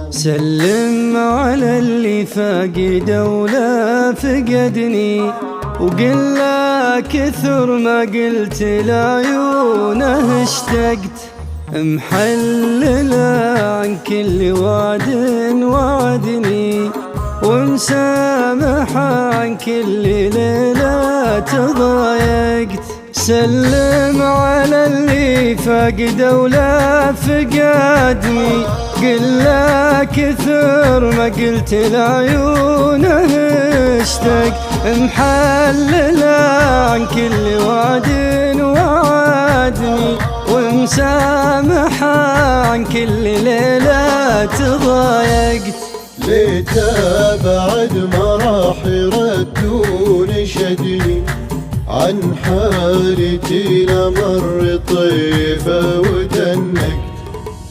سلم على اللي فاقد ولا فقدني، وقل له كثر ما قلت لعيونه اشتقت، محلله عن كل وعد وعدني، ومسامحه عن كل ليلة تضايقت. سلم على اللي فاقد ولا فقدني، قل له كثر ما قلت لعيونه اشتقت، محلله عن كل وعد وعدني، ومسامحه عن كل ليلة تضايقت. ليته بعد ما راح يردون شدني، عن حالتي لمر طيفه ودنقت.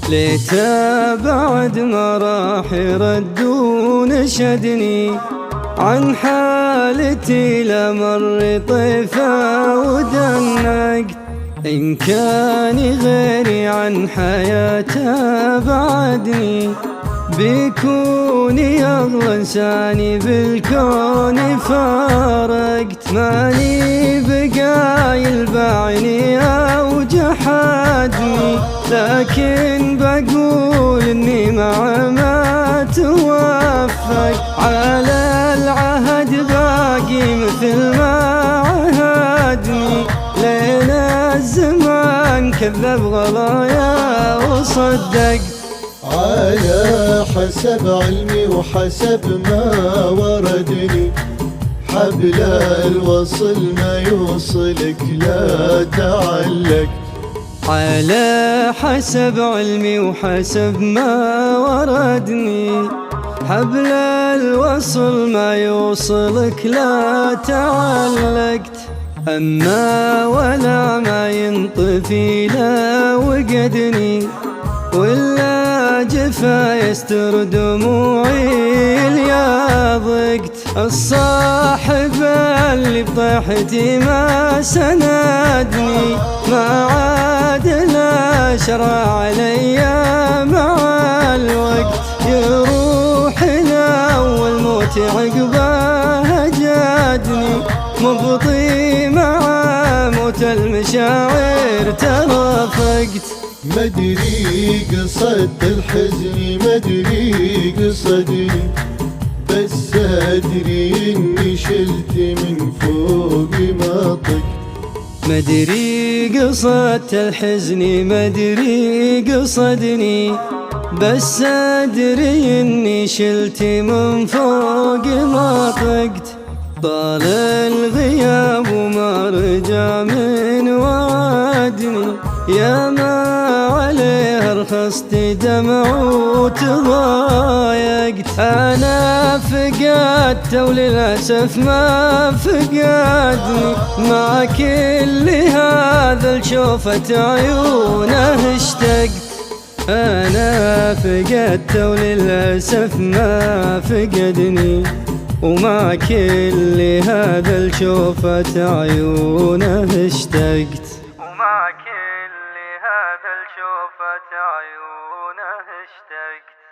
ليته بعد ما راح يردون شدني، عن حالتي لمر طيفه ودنقت. إن كان غيري عن حياته بعدني، بيكون أغلى إنساني بالكون فارقت. ماني بقايل بعيني أو جحدني، لكن بقول إني مع ما توفق، على العهد باقي مثل ما عهدني، لين الزمان كذب غلايا وصدق. على حسب علمي وحسب ما وردني، حبل الوصل ما يوصلك لا تعلق. على حسب علمي وحسب ما وردني، حبل الوصل ما يوصلك لا تعلقت. أما ولا ما ينطفي لا وقدني، ولا جفا يستر دموعي اللي ضقت. الصاحب اللي بطيحتي ما سندني، ما عاد لا شرع علي مع الوقت. يروح الأول موت عقبه جادني، مبطي مع موت المشاعر ترافقت. مدري قصد الحزن مدري قصدني، بس أدري إني شلت من فوق ما طق. مدري قصد الحزن مدري قصدني، بس أدري إني شلت من فوق ما طقت. طال الغياب وما رجع من وعدني، يا ما عليه رخصت دمع وتضايقت. أنا فقدت وللأسف ما فقدني، مع كل هذا لشوفة عيونه اشتقت. أنا فقدت وللأسف ما فقدني، ومع كل هذا لشوفة عيونه اشتقت. ومع كل هذا لشوفة عيونه اشتقت.